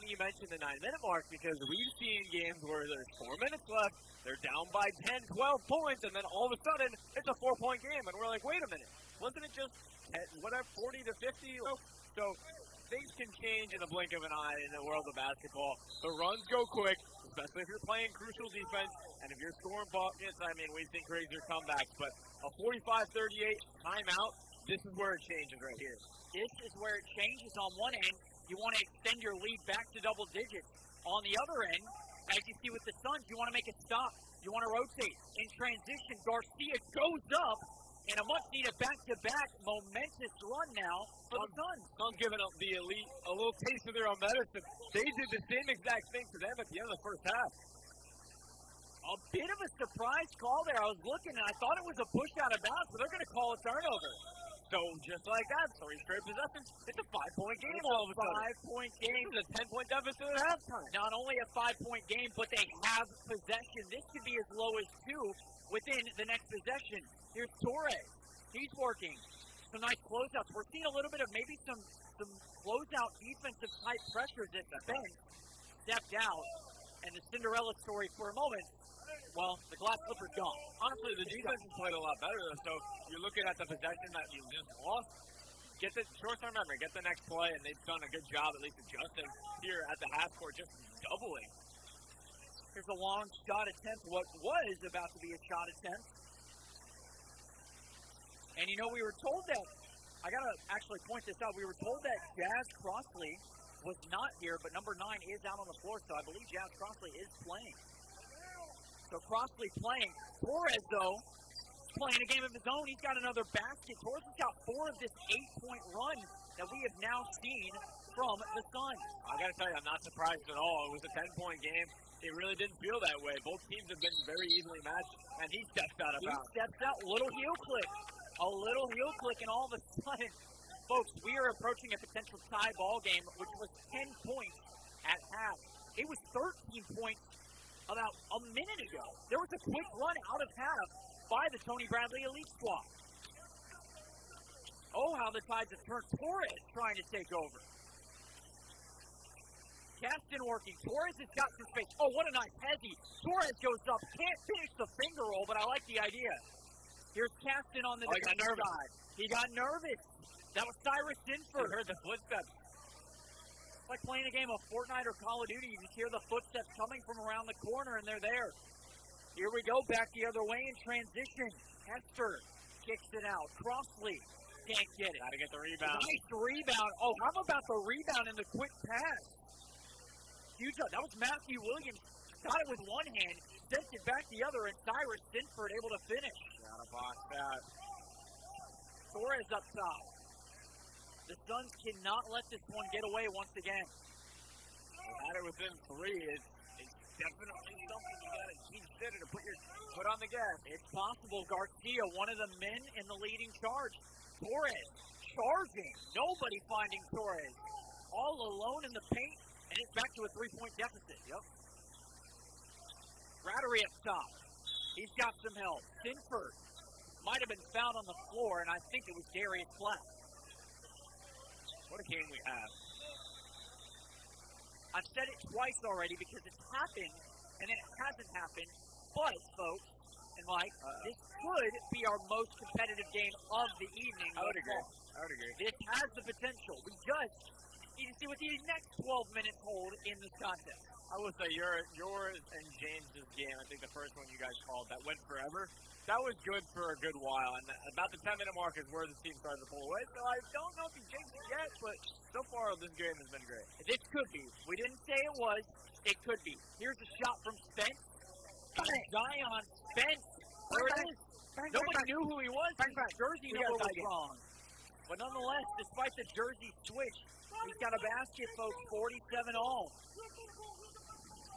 funny you mentioned the 9-minute mark because we've seen games where there's 4 minutes left, they're down by 10, 12 points, and then all of a sudden it's a 4-point game, and we're like, wait a minute, wasn't it just 40 to 50? So things can change in the blink of an eye in the world of basketball. The runs go quick, especially if you're playing crucial defense, and if you're scoring buckets, I mean, we've seen crazier comebacks, but a 45-38 timeout, this is where it changes right here. This is where it changes. On one end, you want to extend your lead back to double digits. On the other end, as you see with the Suns, you want to make a stop. You want to rotate. In transition, Garcia goes up, and a much-needed back-to-back momentous run now for the Suns. Suns giving the Elite a little taste of their own medicine. They did the same exact thing to them at the end of the first half. A bit of a surprise call there. I was looking, and I thought it was a push out of bounds, but they're going to call a turnover. So just like that, 3 straight possessions, it's a 5-point game all of a sudden. 5-point game. It's a 10-point deficit at halftime. Not only a 5-point game, but they have possession. This could be as low as 2 within the next possession. Here's Torres. He's working. Some nice closeouts. We're seeing a little bit of maybe some closeout defensive type pressures as Ben stepped out. And the Cinderella story for a moment, well, the glass slipper's gone. Honestly, the defense has played a lot better, though. So you're looking at the possession that you just lost. Get the short-term memory, get the next play, and they've done a good job at least adjusting here at the half court, just doubling. Here's a long shot attempt, what was about to be a shot attempt. And you know, we were told that, I got to actually point this out, we were told that Jazz Crossley was not here, but number 9 is out on the floor, so I believe Jazz Crossley is playing. So Crossley playing. Torres, though, playing a game of his own. He's got another basket. Torres has got 4 of this 8-point run that we have now seen from the Suns. I got to tell you, I'm not surprised at all. It was a 10-point game. It really didn't feel that way. Both teams have been very evenly matched, and he steps out of bounds. He steps out, little heel click. A little heel click, and all of a sudden, folks, we are approaching a potential tie ball game, which was 10 points at half. It was 13 points about a minute ago. There was a quick run out of half by the Tony Bradley Elite squad. Oh, how the Tides have turned. Torres trying to take over. Caston working. Torres has got some space. Oh, what a nice hezzy. Torres goes up. Can't finish the finger roll, but I like the idea. Here's Caston on the defensive side. He got nervous. That was Cyrus Sinford. Heard the footsteps. It's like playing a game of Fortnite or Call of Duty. You just hear the footsteps coming from around the corner, and they're there. Here we go, back the other way in transition. Hester kicks it out. Crossley can't get it. Got to get the rebound. Nice rebound. Oh, how about the rebound and the quick pass? Huge. That was Matthew Williams. Got it with one hand, sent it back the other, and Cyrus Sinford able to finish. Got to box that. Torres up top. The Suns cannot let this one get away once again. Had it within 3. It's definitely something you got to consider to put on the gas. It's possible. Garcia, one of the men in the leading charge. Torres charging. Nobody finding Torres. All alone in the paint, and it's back to a 3-point deficit. Yep. Rattery up top. He's got some help. Sinford might have been found on the floor, and I think it was Darius Flatt. What a game we have. I've said it twice already because it's happened, and then it hasn't happened. But, folks, and Mike, this could be our most competitive game of the evening. I would agree. This has the potential. We just need to see what the next 12 minutes hold in this contest. I will say yours and James's game, I think the first one you guys called, that went forever. That was good for a good while, and about the 10-minute mark is where the team started to pull away. So I don't know if he jinxed it yet, but so far this game has been great. This could be. We didn't say it was. It could be. Here's a shot from Spence. Zion Spence. There it is. Nobody knew who he was. His jersey number was wrong. But nonetheless, despite the jersey switch, he's got a basket, folks, 47-all.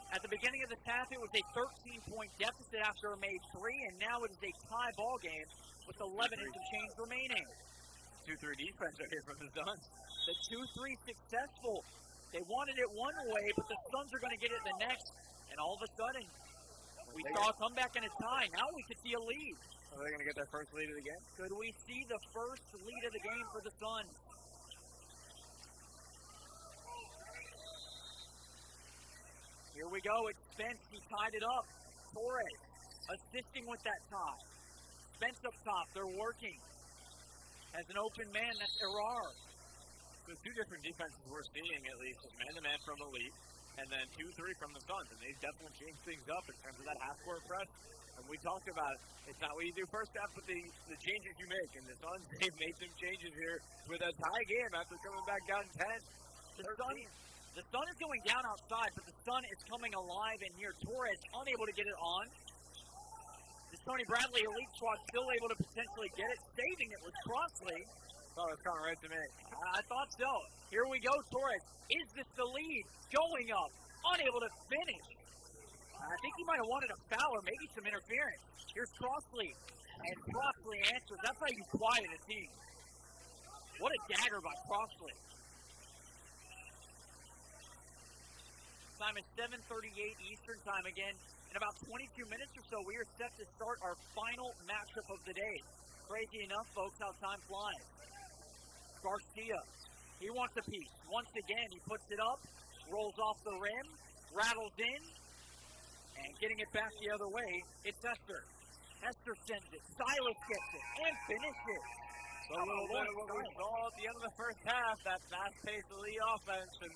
At the beginning of the half, it was a 13-point deficit after a made 3, and now it is a tie ball game with 11 and some change remaining. 2-3 defense right here from the Suns. The 2-3 successful. They wanted it one way, but the Suns are going to get it the next. And all of a sudden, we saw a comeback and a tie. Now we could see a lead. Are they going to get their first lead of the game? Could we see the first lead of the game for the Suns? Here we go. It's Spence. He tied it up. Torres assisting with that tie. Spence up top. They're working. Has an open man. That's Errar. So two different defenses we're seeing, at least, man-to-man from Elite, and then 2-3 from the Suns. And they've definitely changed things up in terms of that half-court press. And we talked about it. It's not what you do first half, but the changes you make. And the Suns, they've made some changes here with a tie game after coming back down 10. The Sun is going down outside, but the Sun is coming alive in here. Torres unable to get it on. The Tony Bradley Elite squad still able to potentially get it. Saving it was Crossley. Thought it was coming right to me. I thought so. Here we go, Torres. Is this the lead? Going up. Unable to finish. I think he might have wanted a foul or maybe some interference. Here's Crossley. And Crossley answers. That's how you quiet a team. What a dagger by Crossley. Time is 7:38 Eastern time again. In about 22 minutes or so, we are set to start our final matchup of the day. Crazy enough, folks, how time flies. Garcia, he wants a piece. Once again, he puts it up, rolls off the rim, rattles in, and getting it back the other way, it's Hester. Hester sends it. Silas gets it and finishes. So a little bit of what we saw at the end of the first half, that fast-paced elite offense, and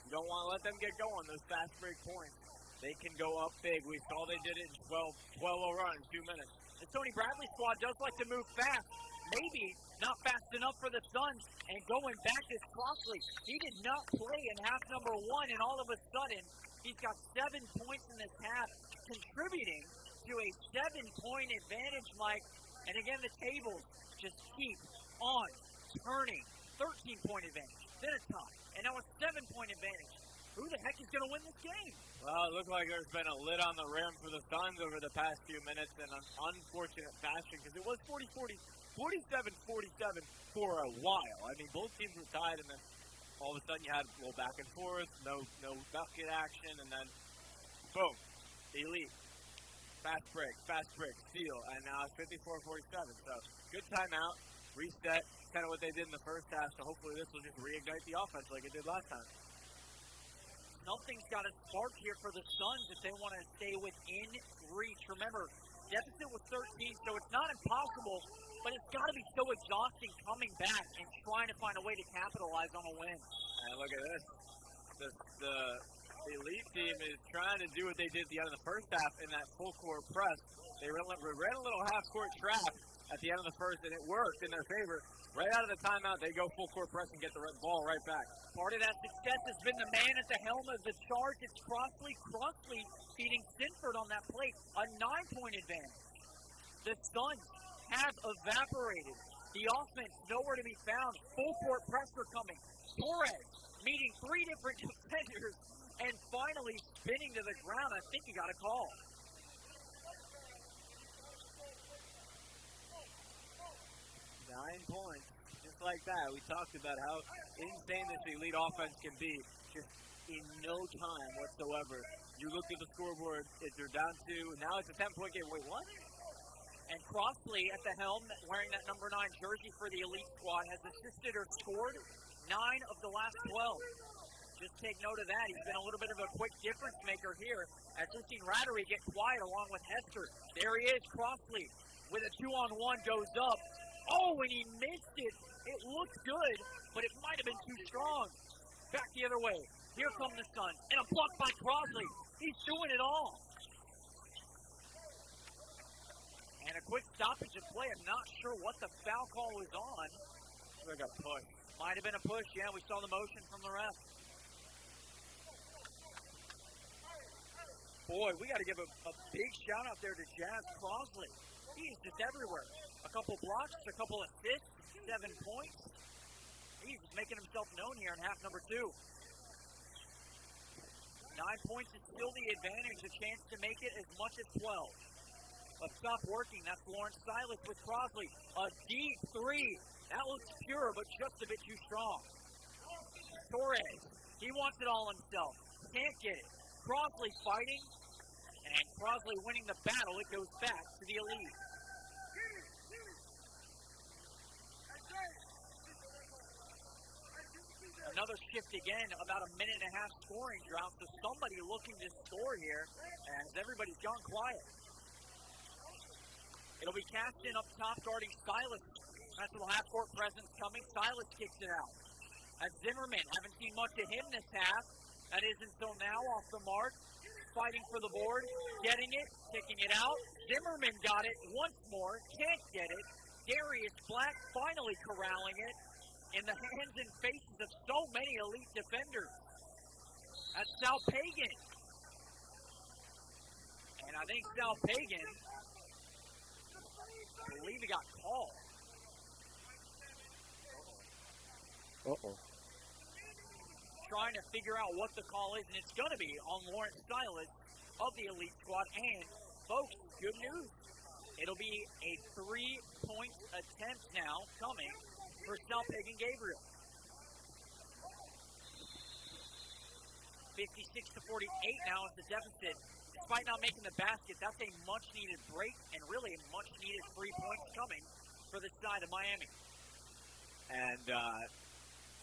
you don't want to let them get going, those fast break points. They can go up big. We saw they did it in 12-0 run in 2 minutes. The Tony Bradley squad does like to move fast. Maybe not fast enough for the Suns. And going back is Crossley. He did not play in half number 1, and all of a sudden, he's got 7 points in this half, contributing to a 7-point advantage, Mike. And again, the tables just keep on turning. 13-point advantage, then a tie, and now a 7-point advantage. Who the heck is going to win this game? Well, it looked like there's been a lid on the rim for the Suns over the past few minutes in an unfortunate fashion because it was 47-47 for a while. I mean, both teams were tied, and then all of a sudden you had a little back and forth, no bucket action, and then boom, Elite. Fast break, steal, and now it's 54-47. So good timeout, reset, kind of what they did in the first half, so hopefully this will just reignite the offense like it did last time. Something's got to spark here for the Suns if they want to stay within reach. Remember, deficit was 13, so it's not impossible, but it's got to be so exhausting coming back and trying to find a way to capitalize on a win. And look at this. The Elite team is trying to do what they did at the end of the first half in that full-court press. They ran a little half-court trap at the end of the first, and it worked in their favor. Right out of the timeout, they go full-court press and get the ball right back. Part of that success has been the man at the helm of the charge. It's Crossley. Crossley beating Sinford on that play. A 9-point advantage. The Suns have evaporated. The offense nowhere to be found. Full-court pressure coming. Torres meeting 3 different defenders and finally spinning to the ground. I think he got a call. Points, just like that. We talked about how insane this elite offense can be just in no time whatsoever. You look at the scoreboard, if they're down to, now it's a 10-point game. Wait, what? And Crossley at the helm, wearing that number 9 jersey for the elite squad, has assisted or scored 9 of the last 12. Just take note of that. He's been a little bit of a quick difference maker here as we've seen Rattery get quiet along with Hester. There he is, Crossley, with a 2-on-1 goes up. Oh, and he missed it. It looked good, but it might have been too strong. Back the other way. Here come the Suns. And a block by Crossley. He's doing it all. And a quick stoppage of play. I'm not sure what the foul call was on. Like a push. Might have been a push. Yeah, we saw the motion from the ref. Boy, we got to give a big shout out there to Jazz Crossley. He's just everywhere. A couple blocks, a couple assists, 7 points. He's making himself known here in half number 2. 9 points is still the advantage, a chance to make it as much as 12. But stop working. That's Lawrence Silas with Crossley. A deep 3. That looks pure, but just a bit too strong. Torres, he wants it all himself. Can't get it. Crossley fighting, and Crossley winning the battle. It goes back to the elite. Another another shift again, about a minute and a half scoring drought, so somebody looking to score here, and everybody's gone quiet. It'll be Caston up top guarding Silas. That's a half-court presence coming. Silas kicks it out. As Zimmerman, haven't seen much of him this half. That is until now off the mark. Fighting for the board, getting it, kicking it out. Zimmerman got it once more, can't get it. Darius Black finally corralling it in the hands and faces of so many elite defenders. That's Sal Pagan. And I think Sal Pagan, I believe he got called. Uh-oh. Trying to figure out what the call is, and it's going to be on Lawrence Silas of the elite squad. And, folks, good news. It'll be a 3-point attempt now coming for Sal Pagan Gabriel. 56-48 now is the deficit. Despite not making the basket, that's a much-needed break and really a much-needed 3 points coming for the side of Miami. And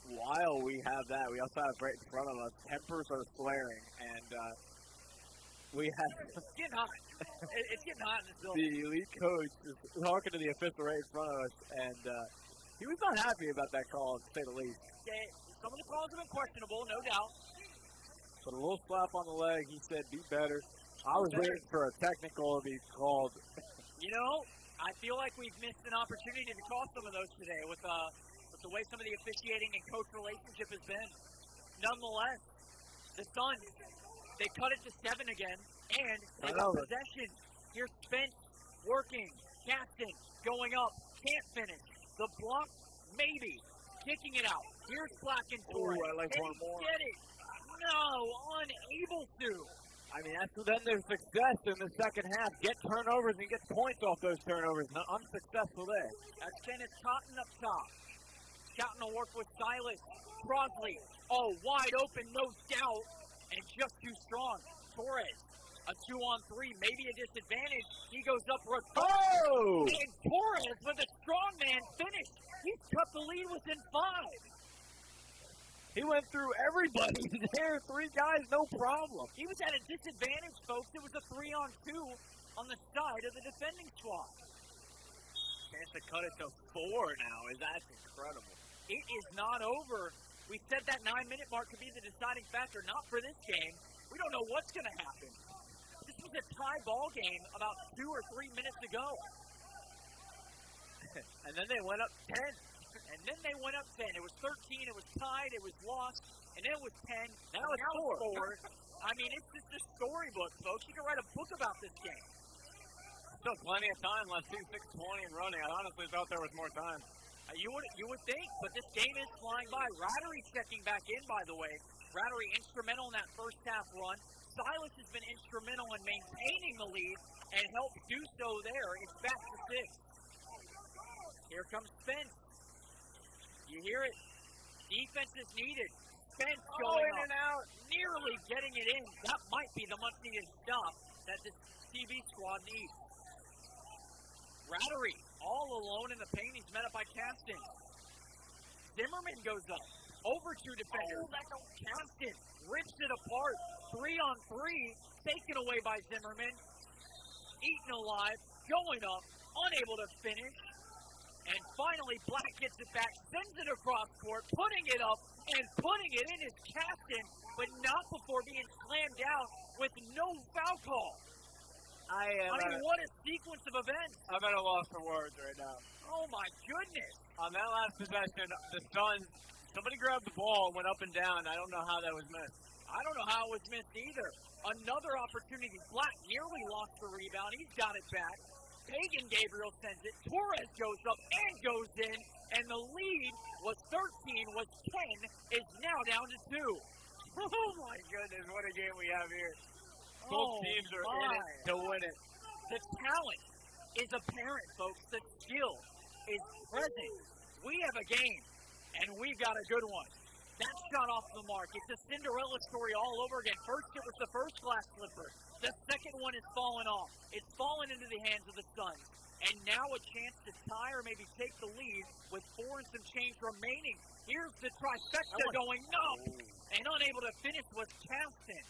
while we have that, we also have right in front of us, tempers are flaring, and we have... It's getting hot. It's getting hot in this building. The elite coach is talking to the official right in front of us, and he was not happy about that call, to say the least. Okay, some of the calls have been questionable, no doubt. But a little slap on the leg, he said, be better. I was waiting for a technical to be called. You know, I feel like we've missed an opportunity to call some of those today with the way some of the officiating and coach relationship has been. Nonetheless, the Suns, they cut it to 7 again, and they got possession. Here's Spence working. Caston going up. Can't finish. The block, maybe. Kicking it out. Here's Black and Torres. Ooh, I like Can one more. Get it? No, unable to. I mean, that's then their success in the second half. Get turnovers and get points off those turnovers. Not unsuccessful there. That's Dennis Cotton up top. Cotton will work with Silas. Crosley. Oh, wide open, no doubt. And just too strong. Torres. A 2-on-3, maybe a disadvantage. He goes up. Oh! And Torres with a strongman finish. He's cut the lead within 5. He went through everybody there. 3 guys, no problem. He was at a disadvantage, folks. It was a 3-on-2 on the side of the defending squad. Chance to cut it to 4 now. That's incredible. It is not over. We said that 9-minute mark could be the deciding factor. Not for this game. We don't know what's going to happen. This was a tie ball game about 2 or 3 minutes ago. And then they went up 10. And then they went up 10. It was 13. It was tied. It was lost. And then it was 10. Now it's 4. I mean, it's just a storybook, folks. You can write a book about this game. Still plenty of time left. 6:20 running. I honestly thought there was more time. You would think, but this game is flying by. Rattery checking back in, by the way. Rattery instrumental in that first half run. Silas has been instrumental in maintaining the lead and helped do so there. It's back to 6. Here comes Spence. You hear it. Defense is needed. Spence going in and out. Nearly getting it in. That might be the much-needed stop that this TV squad needs. Rattery all alone in the paint. He's met up by Caston. Zimmerman goes up. Over 2 defenders. Caston rips it apart. 3-on-3. Taken away by Zimmerman. Eaten alive. Going up. Unable to finish. And finally, Black gets it back, sends it across court, putting it up, and putting it in his Caston, but not before being slammed out with no foul call. I mean, what a sequence of events. I'm at a loss for words right now. Oh, my goodness. On that last possession, the Suns, somebody grabbed the ball and went up and down. I don't know how that was missed. I don't know how it was missed either. Another opportunity. Black nearly lost the rebound. He's got it back. Pagan Gabriel sends it. Torres goes up and goes in. And the lead was 13, was 10, is now down to 2. Oh, my goodness. What a game we have here. Both teams are in it to win it. The talent is apparent, folks. The skill is present. We have a game, and we've got a good one. That shot off the mark. It's a Cinderella story all over again. First, it was the first glass slipper. The second one is fallen off. It's fallen into the hands of the Suns. And now a chance to tie or maybe take the lead with 4 and some change remaining. Here's the trifecta going up, and unable to finish was Caston.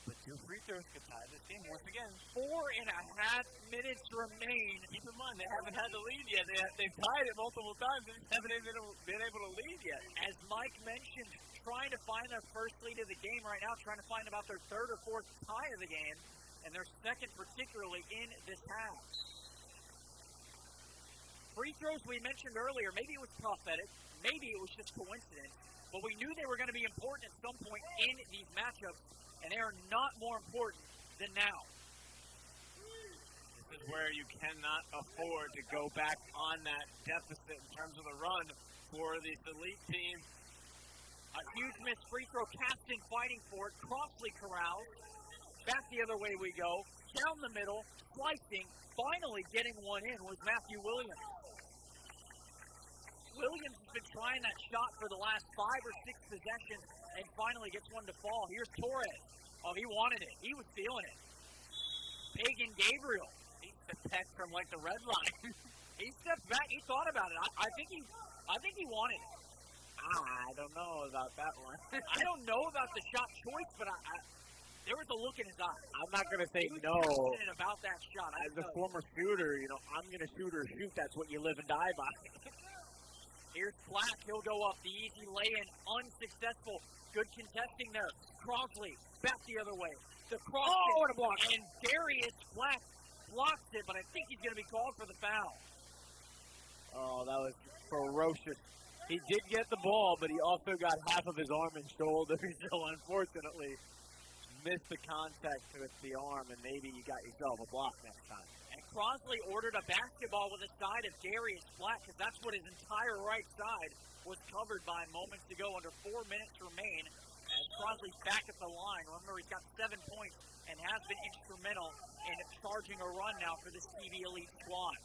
But 2 free throws could tie this game once again. 4.5 minutes remain. Keep in mind, they haven't had the lead yet. They've tied it multiple times. They just haven't been able to lead yet. As Mike mentioned, trying to find their first lead of the game right now, trying to find about their 3rd or 4th tie of the game, and their 2nd particularly in this half. Free throws we mentioned earlier, maybe it was prophetic, maybe it was just coincidence, but we knew they were going to be important at some point in these matchups, and they are not more important than now. This is where you cannot afford to go back on that deficit in terms of the run for this elite team. A huge missed free throw, Caston fighting for it, Crossley corrals. Back the other way we go, down the middle, slicing, finally getting one in was Matthew Williams. Williams has been trying that shot for the last 5 or 6 possessions and finally gets one to fall. Here's Torres. Oh, he wanted it. He was feeling it. Pagan Gabriel. He stepped back from like the red line. He stepped back. He thought about it. I think he wanted it. I don't know about that one. I don't know about the shot choice, but there was a look in his eye. I'm not going to say he was no. confident about that shot. As a former shooter, I'm going to shoot or shoot. That's what you live and die by. Here's Black. He'll go up. The easy lay-in, unsuccessful. Good contesting there. Crossley, back the other way. The cross. Oh, what a block. And Darius Black blocks it, but I think he's going to be called for the foul. Oh, that was ferocious. He did get the ball, but he also got half of his arm and shoulder, so unfortunately missed the contact with the arm, and maybe you got yourself a block next time. And Crossley ordered a basketball with the side of Darius Black, because that's what his entire right side was covered by moments ago. Under 4 minutes remain, as Crossley's back at the line. Remember, he's got 7 points and has been instrumental in charging a run now for this TV Elite squad.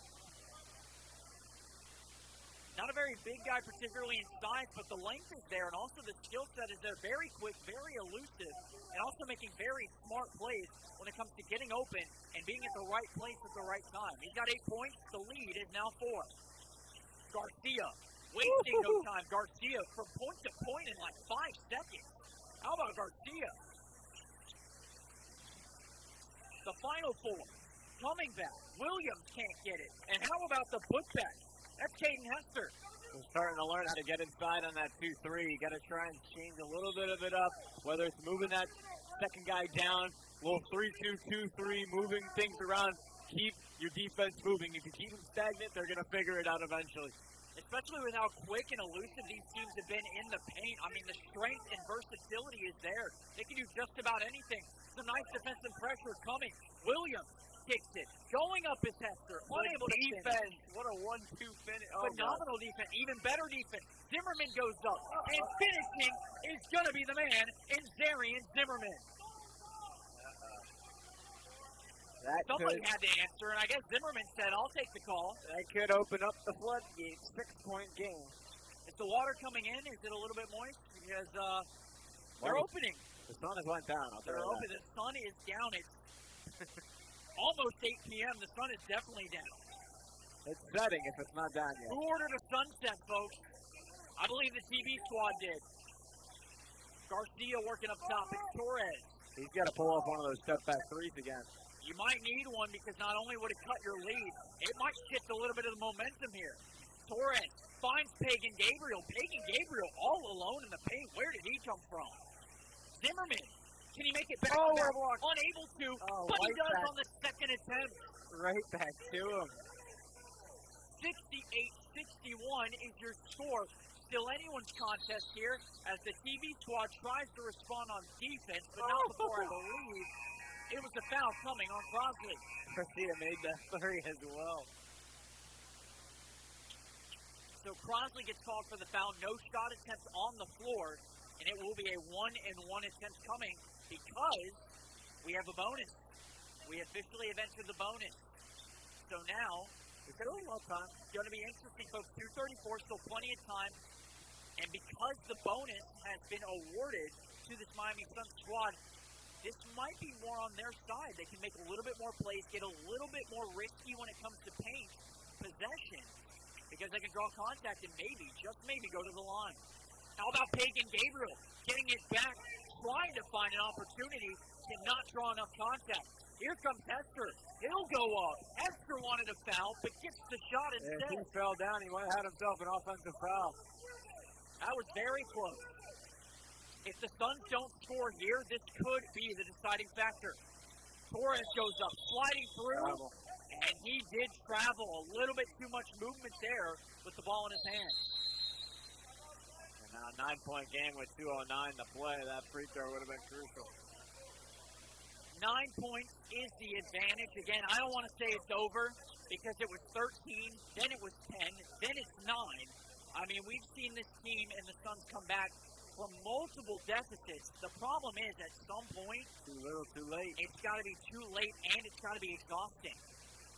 Not a very big guy, particularly in size, but the length is there, and also the skill set is there. Very quick, very elusive, and also making very smart plays when it comes to getting open and being at the right place at the right time. He's got 8 points. The lead is now 4. Garcia, wasting no time. Garcia from point to point in like 5 seconds. How about Garcia? The final 4 coming back. Williams can't get it. And how about the putback? That's Caden Hester. We're starting to learn how to get inside on that 2-3. You got to try and change a little bit of it up, whether it's moving that second guy down, little 3-2, 2-3, moving things around. Keep your defense moving. If you keep them stagnant, they're going to figure it out eventually. Especially with how quick and elusive these teams have been in the paint. I mean, the strength and versatility is there. They can do just about anything. Some nice defensive pressure coming. Williams kicks it. Going up is Hester. Unable to defense. What a 1-2 finish. Oh, phenomenal defense. Even better defense. Zimmerman goes up. And finishing is going to be the man in Zarian Zimmerman. Somebody had to answer, and I guess Zimmerman said, I'll take the call. That could open up the floodgates. 6-point game. Is the water coming in? Is it a little bit moist? Because they're opening. The sun has went down. They're open. The sun is down. It's almost 8 p.m. The sun is definitely down. It's setting if it's not down yet. Who ordered a sunset, folks? I believe the TV squad did. Garcia working up top. It's Torres. He's got to pull off one of those step-back threes again. You might need one because not only would it cut your lead, it might shift a little bit of the momentum here. Torres finds Pagan Gabriel. Pagan Gabriel all alone in the paint. Where did he come from? Zimmerman. Can he make it back? Unable to, but he does on the second attempt. Right back to him. 68-61 is your score. Still anyone's contest here as the TV squad tries to respond on defense, but not before I believe it was a foul coming on Crossley. Garcia made that three as well. So Crossley gets called for the foul. No shot attempt on the floor, and it will be a 1-and-1 attempt coming because we have a bonus. We officially have entered the bonus. So now, it's going to be interesting, folks. 2:34, still plenty of time. And because the bonus has been awarded to this Miami Sun squad, this might be more on their side. They can make a little bit more plays, get a little bit more risky when it comes to paint possession, because they can draw contact and maybe, just maybe, go to the line. How about Pagan Gabriel getting it back, trying to find an opportunity, cannot draw enough contact. Here comes Hester. He'll go up. Hester wanted a foul, but gets the shot instead. If he fell down, he might have had himself an offensive foul. That was very close. If the Suns don't score here, this could be the deciding factor. Torres goes up, sliding through, and he did travel. A little bit too much movement there with the ball in his hand. And now a 9-point game with 2:09 to play. That free throw would have been crucial. 9 points is the advantage. Again, I don't want to say it's over because it was 13, then it was 10, then it's 9. I mean, we've seen this team and the Suns come back from multiple deficits. The problem is, at some point, too little, too late. It's got to be too late, and it's got to be exhausting.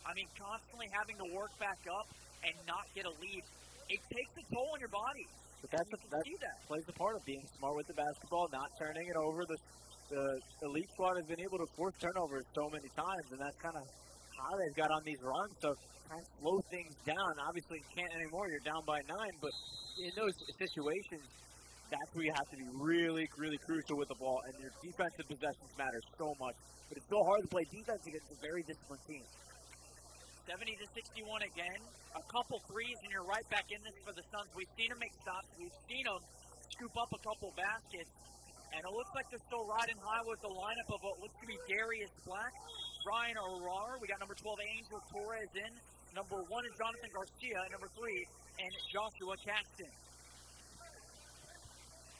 I mean, constantly having to work back up and not get a lead, it takes a toll on your body. But that plays a part of being smart with the basketball, not turning it over. The elite squad has been able to force turnovers so many times, and that's kind of how they've got on these runs. So kind of slow things down. Obviously, you can't anymore. You're down by 9, but in those situations, that's where you have to be really, really crucial with the ball, and your defensive possessions matter so much. But it's so hard to play defense against a very disciplined team. 70-61 again. A couple threes, and you're right back in this for the Suns. We've seen them make stops. We've seen them scoop up a couple baskets. And it looks like they're still riding high with the lineup of what looks to be Darius Black, Ryan Arar. We got number 12, Angel Torres in. Number 1 is Jonathan Garcia. Number 3, and Joshua Caxton.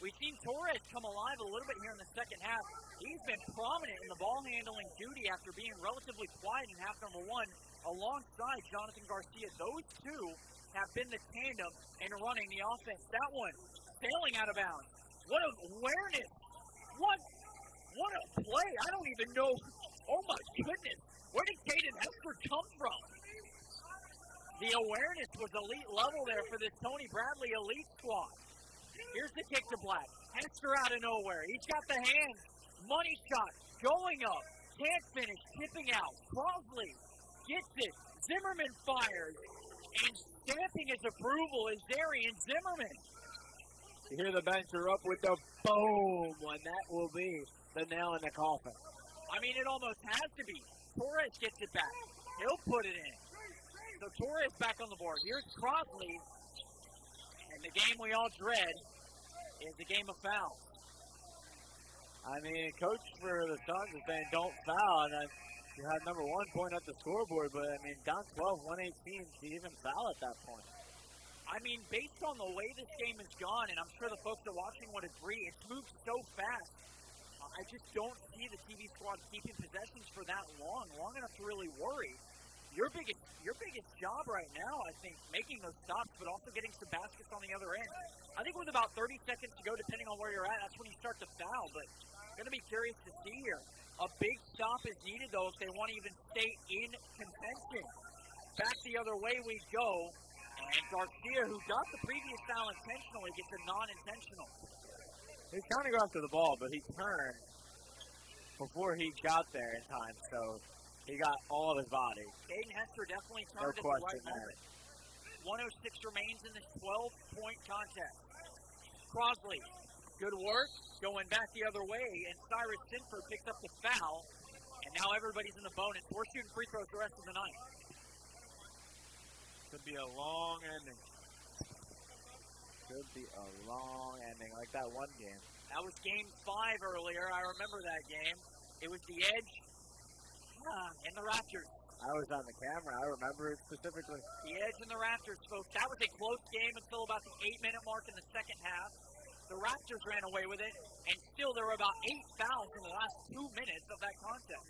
We've seen Torres come alive a little bit here in the second half. He's been prominent in the ball handling duty after being relatively quiet in half number 1 alongside Jonathan Garcia. Those two have been the tandem in running the offense. That one sailing out of bounds. What awareness. What a play. I don't even know. Oh, my goodness. Where did Caden Hester come from? The awareness was elite level there for this Tony Bradley elite squad. Here's the kick to Black. Hester out of nowhere. He's got the hands. Money shot. Going up. Can't finish. Tipping out. Crosley gets it. Zimmerman fires. And stamping his approval is Darian Zimmerman. You hear the bench erupt with the boom, and that will be the nail in the coffin. I mean, it almost has to be. Torres gets it back. He'll put it in. So Torres back on the board. Here's Crosley. And the game we all dread is the game of fouls. I mean, coach for the Suns is saying don't foul, and then you had number 1 point at the scoreboard, but I mean, down 12, 118, to even foul at that point. I mean, based on the way this game has gone, and I'm sure the folks that are watching would agree, it's moved so fast. I just don't see the TV squad keeping possessions for that long enough to really worry. Your biggest job right now, I think, making those stops, but also getting some baskets on the other end. I think with about 30 seconds to go, depending on where you're at, that's when you start to foul. But going to be curious to see here. A big stop is needed, though, if they want to even stay in contention. Back the other way we go. And Garcia, who got the previous foul intentionally, gets a non-intentional. He's trying to go after the ball, but he turned before he got there in time, so he got all of his body. Caden Hester definitely turned at the right moment. 106 remains in this 12-point contest. Crosley, good work, going back the other way, and Cyrus Sinford picks up the foul, and now everybody's in the bonus. We're shooting free throws the rest of the night. Could be a long ending. Could be a long ending, like that one game. That was game 5 earlier. I remember that game. It was the Edge and the Raptors. I was on the camera. I remember it specifically. The Edge and the Raptors, folks. That was a close game until about the 8-minute mark in the second half. The Raptors ran away with it, and still there were about 8 fouls in the last 2 minutes of that contest.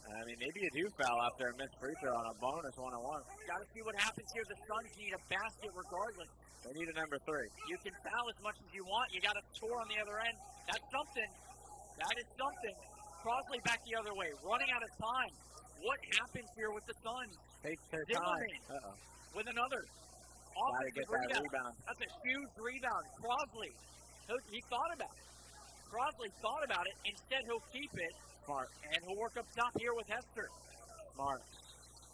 I mean, maybe you do foul after a missed free throw on a bonus 1-on-1. Got to see what happens here. The Suns need a basket regardless. They need a number 3. You can foul as much as you want. You got to score on the other end. That's something. That is something. Crosley back the other way, running out of time. What happens here with the Suns? Take their Zimmerman time. With another offensive rebound. That's a huge rebound. Crosley, he thought about it. Crosley thought about it. Instead, he'll keep it. Smart. And he'll work up top here with Hester. Smart.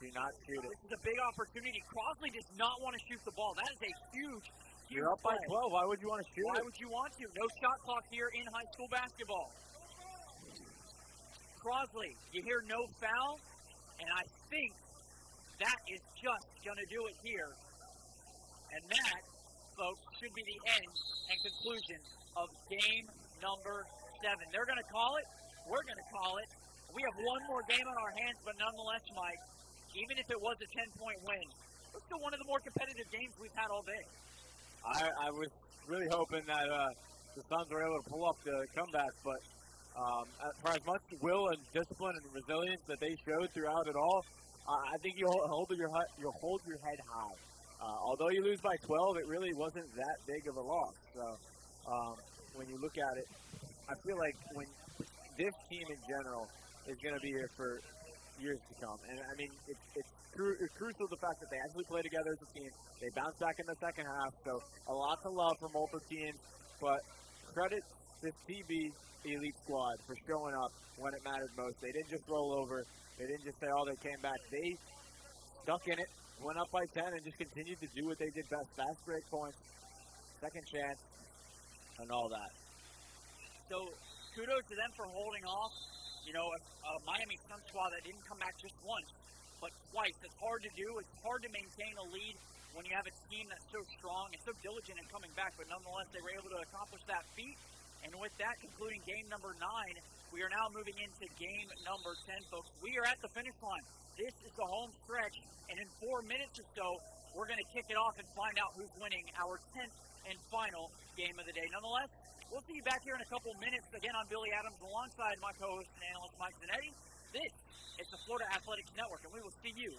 Do not shoot it. This is a big opportunity. Crosley does not want to shoot the ball. That is a huge You're up by 12. Why would you want to shoot Why it? would you want to? No shot clock here in high school basketball. Crosley, you hear no foul, and I think that is just going to do it here. And that, folks, should be the end and conclusion of game number 7. They're going to call it. We're going to call it. We have one more game on our hands, but nonetheless, Mike, even if it was a 10-point win, it's still one of the more competitive games we've had all day. I was really hoping that the Suns were able to pull up the comeback, but for as much will and discipline and resilience that they showed throughout it all, I think you'll hold your head high. Although you lose by 12, it really wasn't that big of a loss. So when you look at it, I feel like when this team in general is going to be here for years to come. And, I mean, it's crucial the fact that they actually play together as a team. They bounce back in the second half, so a lot to love from both the teams. But credit this TB elite squad for showing up when it mattered most. They didn't just roll over. They didn't just say, oh, they came back. They stuck in it, went up by 10, and just continued to do what they did best. Fast break points, second chance, and all that. So kudos to them for holding off. You know, a Miami Sun squad that didn't come back just once, but twice. It's hard to do. It's hard to maintain a lead when you have a team that's so strong and so diligent in coming back, but nonetheless, they were able to accomplish that feat. And with that, concluding game number 9, we are now moving into game number 10, folks. We are at the finish line. This is the home stretch, and in 4 minutes or so, we're going to kick it off and find out who's winning our 10th and final game of the day. Nonetheless, we'll see you back here in a couple minutes. Again, I'm Billy Adams alongside my co-host and analyst Mike Zanetti. This is the Florida Athletics Network, and we will see you